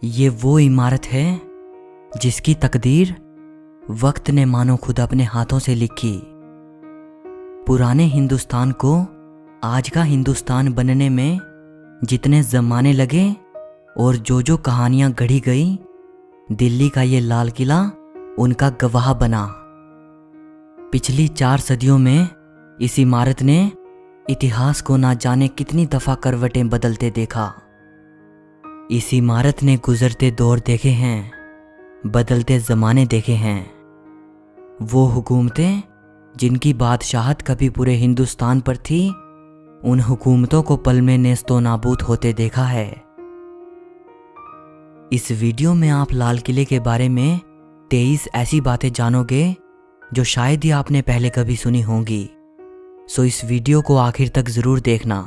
ये वो इमारत है जिसकी तकदीर वक्त ने मानो खुद अपने हाथों से लिखी। पुराने हिंदुस्तान को आज का हिंदुस्तान बनने में जितने ज़माने लगे और जो कहानियां गढ़ी गई, दिल्ली का ये लाल किला उनका गवाह बना। पिछली 4 सदियों में इस इमारत ने इतिहास को ना जाने कितनी दफ़ा करवटें बदलते देखा। इस इमारत ने गुजरते दौर देखे हैं, बदलते ज़माने देखे हैं। वो हुकूमतें जिनकी बादशाहत कभी पूरे हिंदुस्तान पर थी, उन हुकूमतों को पल में नेस्तो नाबूद होते देखा है। इस वीडियो में आप लाल किले के बारे में 23 ऐसी बातें जानोगे जो शायद ही आपने पहले कभी सुनी होंगी। सो इस वीडियो को आखिर तक ज़रूर देखना।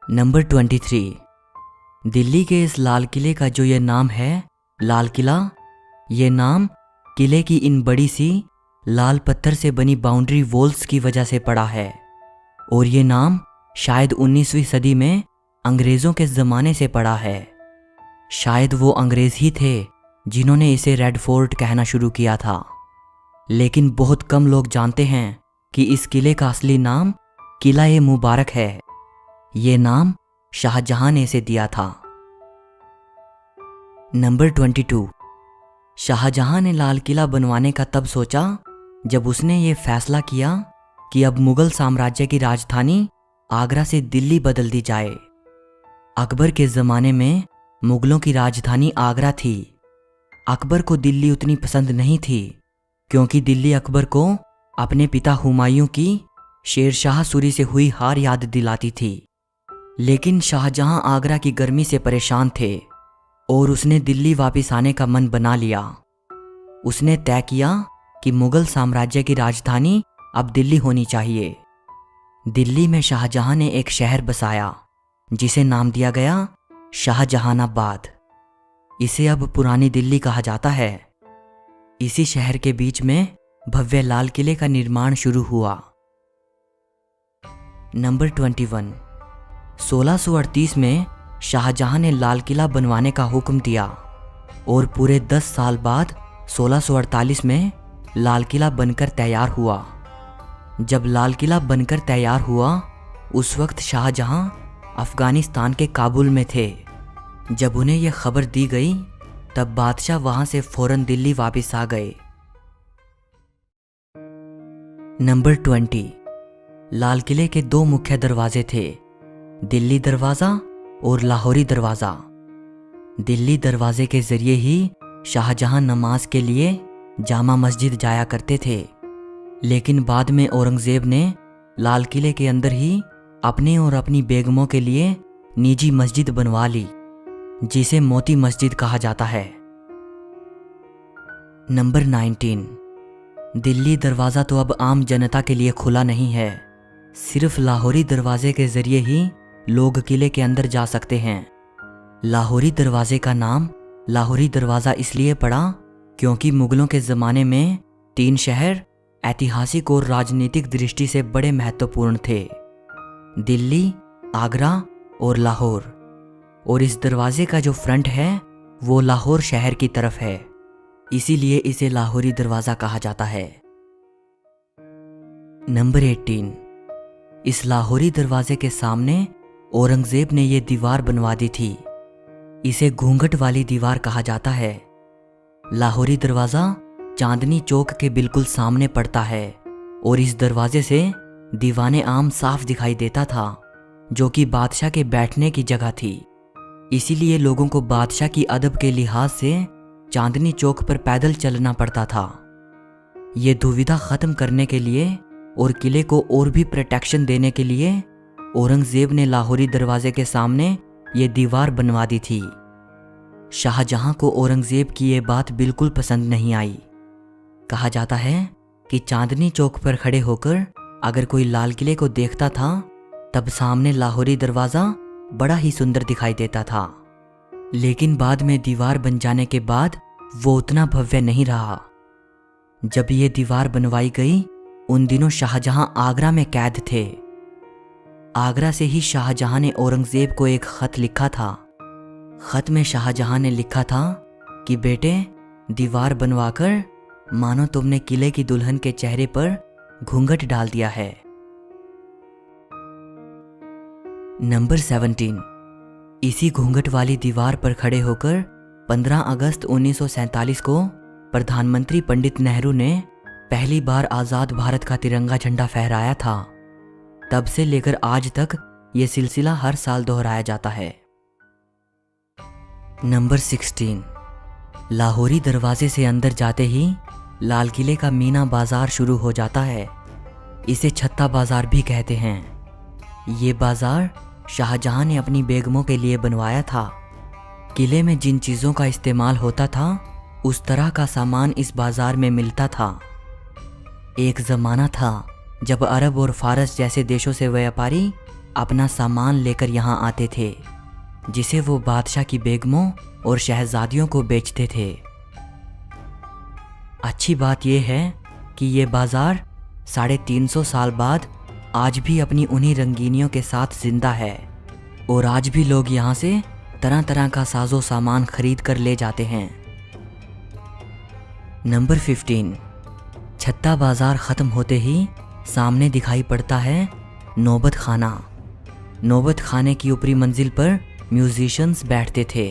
नंबर 23, दिल्ली के इस लाल किले का जो ये नाम है लाल किला, ये नाम किले की इन बड़ी सी लाल पत्थर से बनी बाउंड्री वॉल्स की वजह से पड़ा है। और ये नाम शायद 19वीं सदी में अंग्रेज़ों के ज़माने से पड़ा है। शायद वो अंग्रेज़ ही थे जिन्होंने इसे रेड फोर्ट कहना शुरू किया था। लेकिन बहुत कम लोग जानते हैं कि इस किले का असली नाम किला-ए-मुबारक है। ये नाम शाहजहां ने इसे दिया था। नंबर 22, शाहजहां ने लाल किला बनवाने का तब सोचा जब उसने ये फैसला किया कि अब मुगल साम्राज्य की राजधानी आगरा से दिल्ली बदल दी जाए। अकबर के ज़माने में मुगलों की राजधानी आगरा थी। अकबर को दिल्ली उतनी पसंद नहीं थी क्योंकि दिल्ली अकबर को अपने पिता हुमायूं की शेरशाह सूरी से हुई हार याद दिलाती थी। लेकिन शाहजहां आगरा की गर्मी से परेशान थे और उसने दिल्ली वापस आने का मन बना लिया। उसने तय किया कि मुगल साम्राज्य की राजधानी अब दिल्ली होनी चाहिए। दिल्ली में शाहजहां ने एक शहर बसाया जिसे नाम दिया गया शाहजहानाबाद। इसे अब पुरानी दिल्ली कहा जाता है। इसी शहर के बीच में भव्य लाल किले का निर्माण शुरू हुआ। नंबर 21, 1638 में शाहजहां ने लाल किला बनवाने का हुक्म दिया और पूरे 10 साल बाद 1648 में लाल किला बनकर तैयार हुआ। जब लाल किला बनकर तैयार हुआ उस वक्त शाहजहां अफगानिस्तान के काबुल में थे। जब उन्हें यह खबर दी गई तब बादशाह वहां से फौरन दिल्ली वापस आ गए। नंबर 20, लाल किले के 2 मुख्य दरवाजे थे, दिल्ली दरवाज़ा और लाहौरी दरवाज़ा। दिल्ली दरवाजे के ज़रिए ही शाहजहां नमाज के लिए जामा मस्जिद जाया करते थे। लेकिन बाद में औरंगज़ेब ने लाल किले के अंदर ही अपने और अपनी बेगमों के लिए निजी मस्जिद बनवा ली जिसे मोती मस्जिद कहा जाता है। नंबर 19, दिल्ली दरवाज़ा तो अब आम जनता के लिए खुला नहीं है। सिर्फ लाहौरी दरवाजे के ज़रिए ही लोग किले के अंदर जा सकते हैं। लाहौरी दरवाजे का नाम लाहौरी दरवाज़ा इसलिए पड़ा क्योंकि मुगलों के ज़माने में 3 शहर ऐतिहासिक और राजनीतिक दृष्टि से बड़े महत्वपूर्ण थे, दिल्ली, आगरा और लाहौर। और इस दरवाजे का जो फ्रंट है वो लाहौर शहर की तरफ है, इसीलिए इसे लाहौरी दरवाज़ा कहा जाता है। नंबर 18, इस लाहौरी दरवाजे के सामने औरंगज़ेब ने यह दीवार बनवा दी थी। इसे घूंघट वाली दीवार कहा जाता है। लाहौरी दरवाज़ा चांदनी चौक के बिल्कुल सामने पड़ता है और इस दरवाजे से दीवाने आम साफ दिखाई देता था जो कि बादशाह के बैठने की जगह थी। इसीलिए लोगों को बादशाह की अदब के लिहाज से चांदनी चौक पर पैदल चलना पड़ता था। ये दुविधा ख़त्म करने के लिए और किले को और भी प्रोटेक्शन देने के लिए औरंगज़ेब ने लाहौरी दरवाजे के सामने ये दीवार बनवा दी थी। शाहजहां को औरंगज़ेब की ये बात बिल्कुल पसंद नहीं आई। कहा जाता है कि चांदनी चौक पर खड़े होकर अगर कोई लाल किले को देखता था तब सामने लाहौरी दरवाज़ा बड़ा ही सुंदर दिखाई देता था। लेकिन बाद में दीवार बन जाने के बाद वो उतना भव्य नहीं रहा। जब ये दीवार बनवाई गई उन दिनों शाहजहां आगरा में कैद थे। आगरा से ही शाहजहां ने औरंगजेब को एक खत लिखा था। खत में शाहजहां ने लिखा था कि बेटे, दीवार बनवाकर मानो तुमने किले की दुल्हन के चेहरे पर घूंघट डाल दिया है। नंबर 17। इसी घूंघट वाली दीवार पर खड़े होकर 15 अगस्त 1947 को प्रधानमंत्री पंडित नेहरू ने पहली बार आज़ाद भारत का तिरंगा झंडा फहराया था। तब से लेकर आज तक ये सिलसिला हर साल दोहराया जाता है। नंबर 16। लाहौरी दरवाजे से अंदर जाते ही लाल किले का मीना बाजार शुरू हो जाता है। इसे छत्ता बाजार भी कहते हैं। ये बाजार शाहजहां ने अपनी बेगमों के लिए बनवाया था। किले में जिन चीज़ों का इस्तेमाल होता था उस तरह का सामान इस बाजार में मिलता था। एक ज़माना था जब अरब और फारस जैसे देशों से व्यापारी अपना सामान लेकर यहाँ आते थे, जिसे वो बादशाह की बेगमों और शहजादियों को बेचते थे। अच्छी बात यह है कि ये बाजार 350 साल बाद आज भी अपनी उन्हीं रंगीनियों के साथ जिंदा है और आज भी लोग यहाँ से तरह तरह का साजो सामान खरीद कर ले जाते हैं। नंबर 15। छत्ता बाजार ख़त्म होते ही सामने दिखाई पड़ता है नौबत खाना। नौबत खाने की ऊपरी मंजिल पर म्यूजिशियंस बैठते थे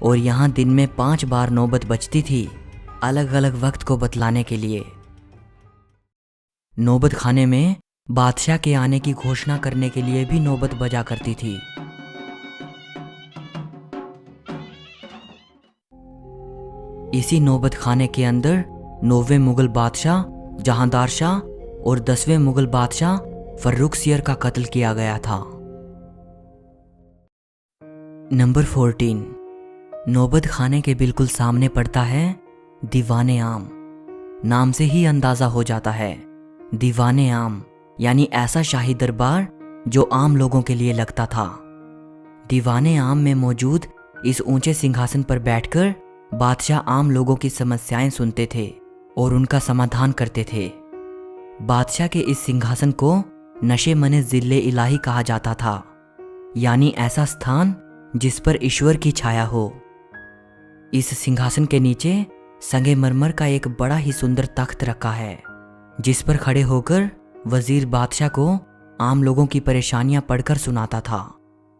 और यहाँ दिन में 5 बार नौबत बजती थी, अलग अलग वक्त को बतलाने के लिए। नौबत खाने में बादशाह के आने की घोषणा करने के लिए भी नौबत बजा करती थी। इसी नौबत खाने के अंदर 9वें मुगल बादशाह जहांदार शाह और 10वें मुगल बादशाह फर्रुखसियर का कत्ल किया गया था। नंबर 14। नौबत खाने के बिल्कुल सामने पड़ता है दीवाने आम। नाम से ही अंदाजा हो जाता है, दीवाने आम यानी ऐसा शाही दरबार जो आम लोगों के लिए लगता था। दीवाने आम में मौजूद इस ऊंचे सिंहासन पर बैठकर बादशाह आम लोगों की समस्याएं सुनते थे और उनका समाधान करते थे। बादशाह के इस सिंहासन को नशे मने जिले इलाही कहा जाता था, यानी ऐसा स्थान जिस पर ईश्वर की छाया हो। इस सिंहासन के नीचे संगमरमर का एक बड़ा ही सुंदर तख्त रखा है, जिस पर खड़े होकर वजीर बादशाह को आम लोगों की परेशानियां पढ़कर सुनाता था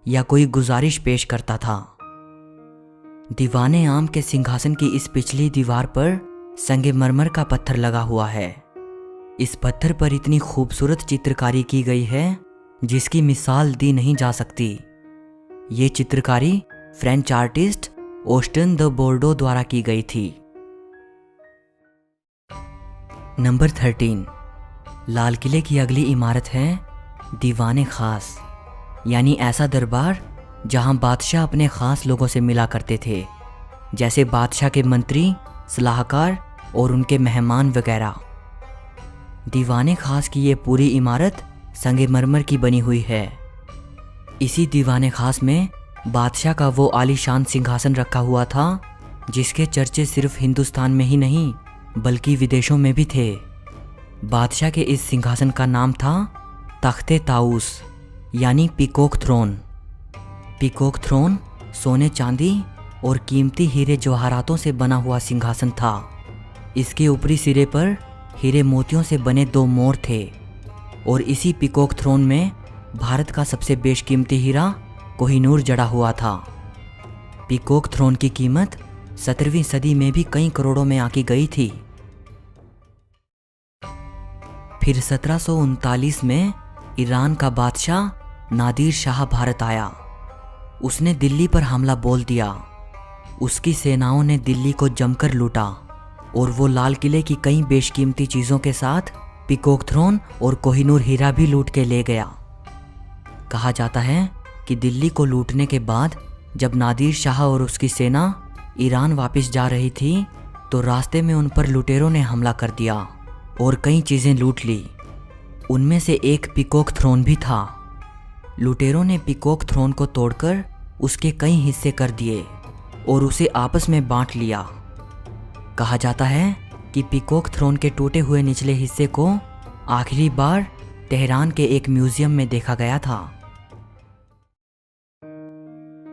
या कोई गुजारिश पेश करता था। दीवाने आम के सिंहासन की इस पिछली दीवार पर संगमरमर का पत्थर लगा हुआ है। इस पत्थर पर इतनी खूबसूरत चित्रकारी की गई है जिसकी मिसाल दी नहीं जा सकती। ये चित्रकारी फ्रेंच आर्टिस्ट ऑस्टन द बोर्डो द्वारा की गई थी। नंबर 13। लाल किले की अगली इमारत है दीवाने खास, यानी ऐसा दरबार जहां बादशाह अपने खास लोगों से मिला करते थे, जैसे बादशाह के मंत्री, सलाहकार और उनके मेहमान वगैरह। दीवाने खास की ये पूरी इमारत संगमरमर की बनी हुई है। इसी दीवाने खास में बादशाह का वो आलीशान सिंहासन रखा हुआ था जिसके चर्चे सिर्फ हिंदुस्तान में ही नहीं बल्कि विदेशों में भी थे। बादशाह के इस सिंहासन का नाम था तख्ते ताऊस यानी पीकॉक थ्रोन। पीकॉक थ्रोन सोने चांदी और कीमती हीरे जवाहरातों से बना हुआ सिंहासन था। इसके ऊपरी सिरे पर हीरे मोतियों से बने 2 मोर थे और इसी पीकॉक थ्रोन में भारत का सबसे बेशकीमती हीरा कोहिनूर जड़ा हुआ था। पीकॉक थ्रोन की कीमत 17वीं सदी में भी कई करोड़ों में आकी गई थी। फिर 1739 में ईरान का बादशाह नादिर शाह भारत आया। उसने दिल्ली पर हमला बोल दिया। उसकी सेनाओं ने दिल्ली को जमकर लूटा और वो लाल किले की कई बेशकीमती चीज़ों के साथ पीकॉक थ्रोन और कोहिनूर हीरा भी लूट के ले गया। कहा जाता है कि दिल्ली को लूटने के बाद जब नादिर शाह और उसकी सेना ईरान वापस जा रही थी तो रास्ते में उन पर लुटेरों ने हमला कर दिया और कई चीज़ें लूट ली। उनमें से एक पीकॉक थ्रोन भी था। लुटेरों ने पीकॉक थ्रोन को तोड़कर उसके कई हिस्से कर दिए और उसे आपस में बांट लिया। कहा जाता है कि पीकॉक थ्रोन के टूटे हुए निचले हिस्से को आखिरी बार तेहरान के एक म्यूजियम में देखा गया था।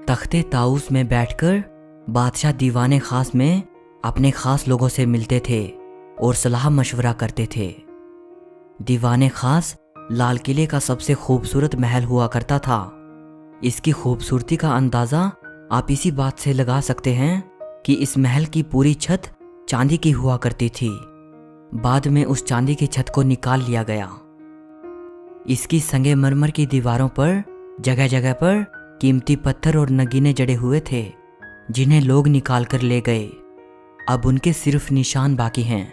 तख्ते ताऊस में बैठकर बादशाह दीवाने खास में अपने खास लोगों से मिलते थे और सलाह मशवरा करते थे। दीवाने खास लाल किले का सबसे खूबसूरत महल हुआ करता था। इसकी खूबसूरती का अंदाज़ा आप इसी बात से लगा सकते हैं कि इस महल की पूरी छत चांदी की हुआ करती थी। बाद में उस चांदी की छत को निकाल लिया गया। इसकी संगमरमर की दीवारों पर जगह जगह पर कीमती पत्थर और नगीने जड़े हुए थे, जिन्हें लोग निकाल कर ले गए। अब उनके सिर्फ निशान बाकी हैं।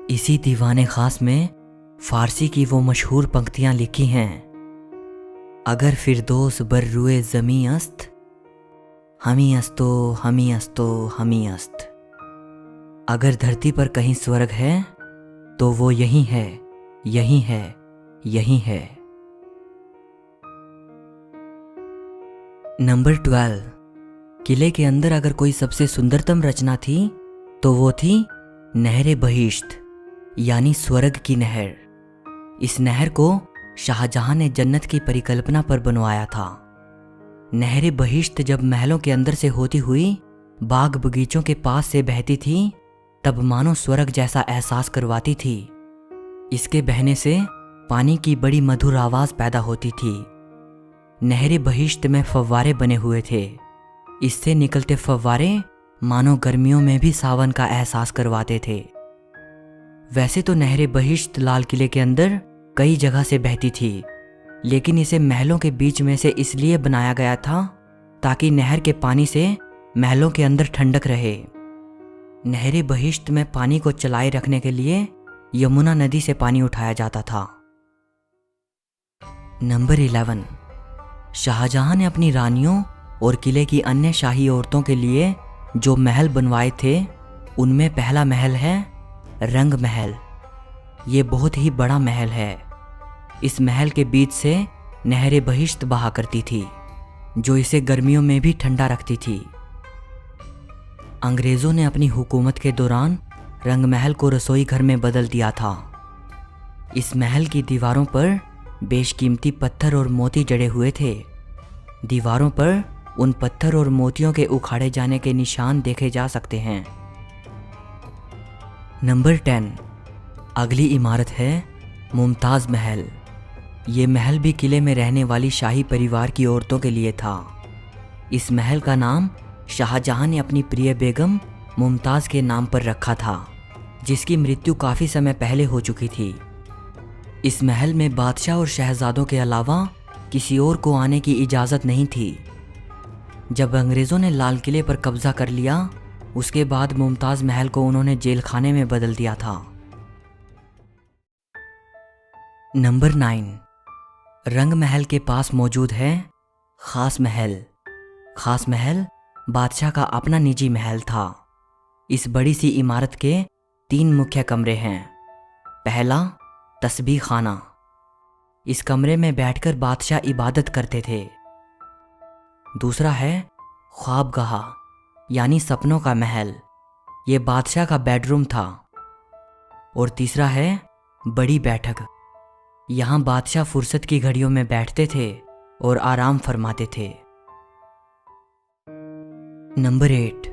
इसी दीवाने खास में फारसी की वो मशहूर पंक्तियां लिखी हैं। अगर फिरदौस बर रुए ज़मी अस्त, हमी अस्तो हमी अस्तो हमी अस्त। अगर धरती पर कहीं स्वर्ग है तो वो यही है, यही है, यही है। नंबर 12। किले के अंदर अगर कोई सबसे सुंदरतम रचना थी तो वो थी नहर बहिश्त, यानी स्वर्ग की नहर। इस नहर को शाहजहां ने जन्नत की परिकल्पना पर बनवाया था। नहर बहिश्त जब महलों के अंदर से होती हुई बाग बगीचों के पास से बहती थी तब मानो स्वर्ग जैसा एहसास करवाती थी। इसके बहने से पानी की बड़ी मधुर आवाज पैदा होती थी। नहर बहिश्त में फव्वारे बने हुए थे। इससे निकलते फव्वारे मानो गर्मियों में भी सावन का एहसास करवाते थे। वैसे तो नहर बहिश्त लाल किले के अंदर कई जगह से बहती थी, लेकिन इसे महलों के बीच में से इसलिए बनाया गया था ताकि नहर के पानी से महलों के अंदर ठंडक रहे। नहर बहिश्त में पानी को चलाए रखने के लिए यमुना नदी से पानी उठाया जाता था। नंबर 11। शाहजहां ने अपनी रानियों और किले की अन्य शाही औरतों के लिए जो महल बनवाए थे उनमें पहला महल है रंग महल। ये बहुत ही बड़ा महल है। इस महल के बीच से नहर बहिश्त बहा करती थी, जो इसे गर्मियों में भी ठंडा रखती थी। अंग्रेजों ने अपनी हुकूमत के दौरान रंग महल को रसोई घर में बदल दिया था। इस महल की दीवारों पर बेशकीमती पत्थर और मोती जड़े हुए थे। दीवारों पर उन पत्थर और मोतियों के उखाड़े जाने के निशान देखे जा सकते हैं। नंबर 10। अगली इमारत है मुमताज़ महल। ये महल भी किले में रहने वाली शाही परिवार की औरतों के लिए था। इस महल का नाम शाहजहां ने अपनी प्रिय बेगम मुमताज़ के नाम पर रखा था, जिसकी मृत्यु काफ़ी समय पहले हो चुकी थी। इस महल में बादशाह और शहजादों के अलावा किसी और को आने की इजाज़त नहीं थी। जब अंग्रेज़ों ने लाल किले पर कब्जा कर लिया, उसके बाद मुमताज़ महल को उन्होंने जेल खाने में बदल दिया था। नंबर 9। रंग महल के पास मौजूद है खास महल। खास महल बादशाह का अपना निजी महल था। इस बड़ी सी इमारत के 3 मुख्य कमरे हैं। पहला तस्बीह खाना। इस कमरे में बैठकर बादशाह इबादत करते थे। दूसरा है ख्वाबगाह, यानी सपनों का महल। ये बादशाह का बेडरूम था। और तीसरा है बड़ी बैठक। यहाँ बादशाह फुर्सत की घड़ियों में बैठते थे और आराम फरमाते थे। नंबर 8।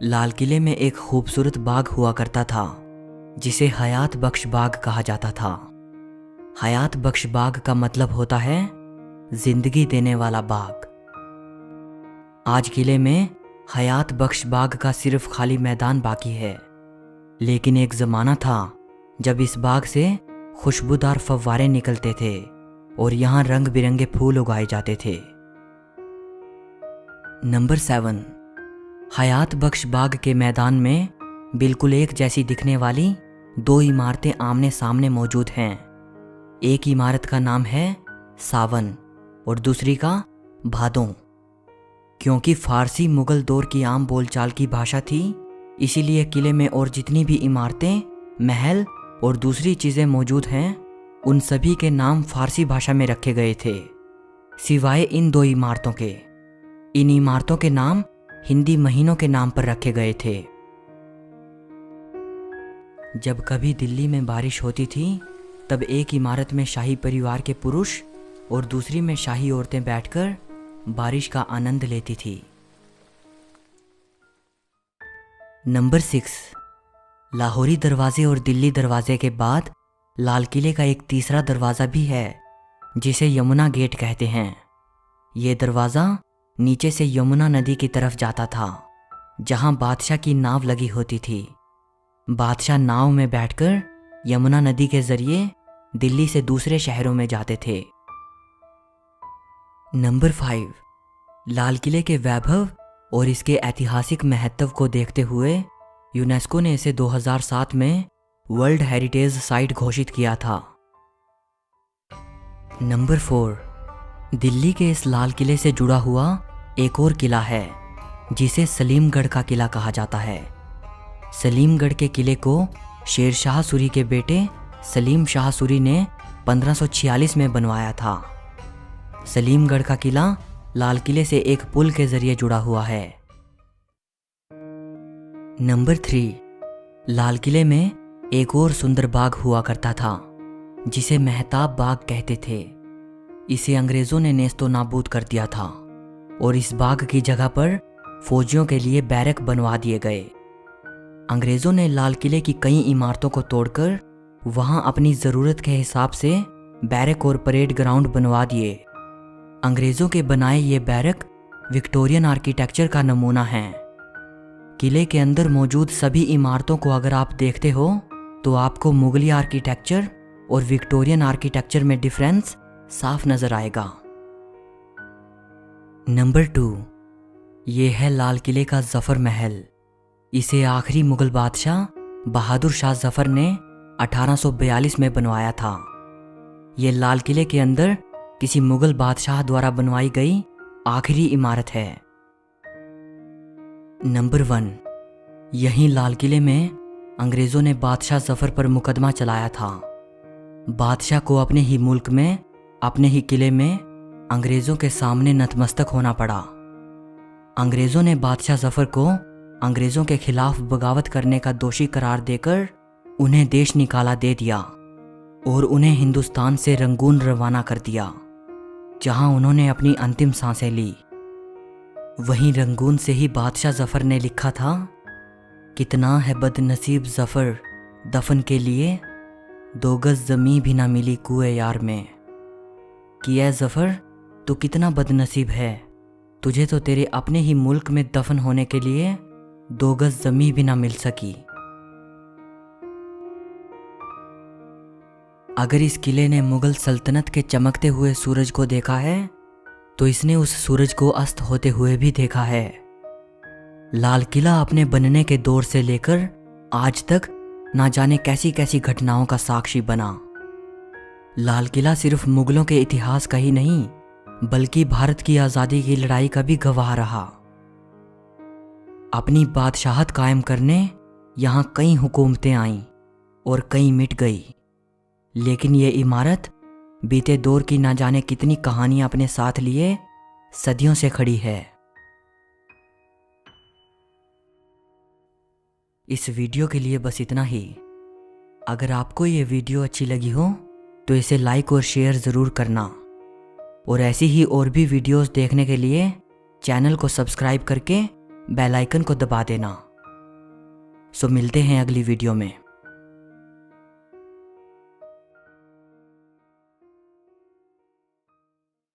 लाल किले में एक खूबसूरत बाग हुआ करता था, जिसे हयात बख्श बाग कहा जाता था। हयात बख्श बाग का मतलब होता है जिंदगी देने वाला बाग। आज किले में हयात बख्श बाग का सिर्फ खाली मैदान बाकी है, लेकिन एक ज़माना था जब इस बाग से खुशबूदार फव्वारे निकलते थे और यहाँ रंग बिरंगे फूल उगाए जाते थे। नंबर 7। हयात बख्श बाग के मैदान में बिल्कुल एक जैसी दिखने वाली 2 इमारतें आमने सामने मौजूद हैं। एक इमारत का नाम है सावन और दूसरी का भादों। क्योंकि फारसी मुगल दौर की आम बोलचाल की भाषा थी, इसीलिए किले में और जितनी भी इमारतें, महल और दूसरी चीज़ें मौजूद हैं, उन सभी के नाम फारसी भाषा में रखे गए थे, सिवाय इन 2 इमारतों के। इन इमारतों के नाम हिंदी महीनों के नाम पर रखे गए थे। जब कभी दिल्ली में बारिश होती थी तब एक इमारत में शाही परिवार के पुरुष और दूसरी में शाही औरतें बैठकर बारिश का आनंद लेती थी। नंबर 6, लाहौरी दरवाजे और दिल्ली दरवाजे के बाद लाल किले का एक तीसरा दरवाज़ा भी है जिसे यमुना गेट कहते हैं। ये दरवाज़ा नीचे से यमुना नदी की तरफ जाता था जहां बादशाह की नाव लगी होती थी। बादशाह नाव में बैठकर यमुना नदी के जरिए दिल्ली से दूसरे शहरों में जाते थे। नंबर 5, लाल किले के वैभव और इसके ऐतिहासिक महत्व को देखते हुए यूनेस्को ने इसे 2007 में वर्ल्ड हेरिटेज साइट घोषित किया था। नंबर 4, दिल्ली के इस लाल किले से जुड़ा हुआ एक और किला है जिसे सलीमगढ़ का किला कहा जाता है। सलीमगढ़ के किले को शेर शाह सूरी के बेटे सलीम शाह सूरी ने 1546 में बनवाया था। सलीमगढ़ का किला लाल किले से एक पुल के जरिए जुड़ा हुआ है। नंबर 3, लाल किले में एक और सुंदर बाग हुआ करता था जिसे मेहताब बाग कहते थे। इसे अंग्रेजों ने नेस्तो नाबूद कर दिया था और इस बाग की जगह पर फौजियों के लिए बैरक बनवा दिए गए। अंग्रेजों ने लाल किले की कई इमारतों को तोड़कर वहां अपनी ज़रूरत के हिसाब से बैरक और परेड ग्राउंड बनवा दिए। अंग्रेजों के बनाए ये बैरक विक्टोरियन आर्किटेक्चर का नमूना हैं। किले के अंदर मौजूद सभी इमारतों को अगर आप देखते हो तो आपको मुगली आर्किटेक्चर और विक्टोरियन आर्किटेक्चर में डिफरेंस साफ नजर आएगा। नंबर 2, ये है लाल किले का जफर महल। इसे आखिरी मुगल बादशाह बहादुर शाह जफर ने 1842 में बनवाया था। ये लाल किले के अंदर किसी मुगल बादशाह द्वारा बनवाई गई आखिरी इमारत है। नंबर 1, यहीं लाल किले में अंग्रेजों ने बादशाह जफर पर मुकदमा चलाया था। बादशाह को अपने ही मुल्क में अपने ही किले में अंग्रेजों के सामने नतमस्तक होना पड़ा। अंग्रेजों ने बादशाह जफर को अंग्रेजों के खिलाफ बगावत करने का दोषी करार देकर उन्हें देश निकाला दे दिया और उन्हें हिंदुस्तान से रंगून रवाना कर दिया जहां उन्होंने अपनी अंतिम सांसें ली। वहीं रंगून से ही बादशाह जफर ने लिखा था, कितना है बदनसीब जफर दफन के लिए, 2 गज जमी भी ना मिली कुएं यार में। कि ऐ जफर तू कितना बदनसीब है, तुझे तो तेरे अपने ही मुल्क में दफन होने के लिए 2 गज जमी भी ना मिल सकी। अगर इस किले ने मुगल सल्तनत के चमकते हुए सूरज को देखा है तो इसने उस सूरज को अस्त होते हुए भी देखा है। लाल किला अपने बनने के दौर से लेकर आज तक ना जाने कैसी कैसी घटनाओं का साक्षी बना। लाल किला सिर्फ मुगलों के इतिहास का ही नहीं बल्कि भारत की आज़ादी की लड़ाई का भी गवाह रहा। अपनी बादशाहत कायम करने यहाँ कई हुकूमतें आईं और कई मिट गई, लेकिन ये इमारत बीते दौर की ना जाने कितनी कहानियां अपने साथ लिए सदियों से खड़ी है। इस वीडियो के लिए बस इतना ही। अगर आपको ये वीडियो अच्छी लगी हो तो इसे लाइक और शेयर ज़रूर करना और ऐसी ही और भी वीडियोस देखने के लिए चैनल को सब्सक्राइब करके बेल आइकन को दबा देना। सो मिलते हैं अगली वीडियो में।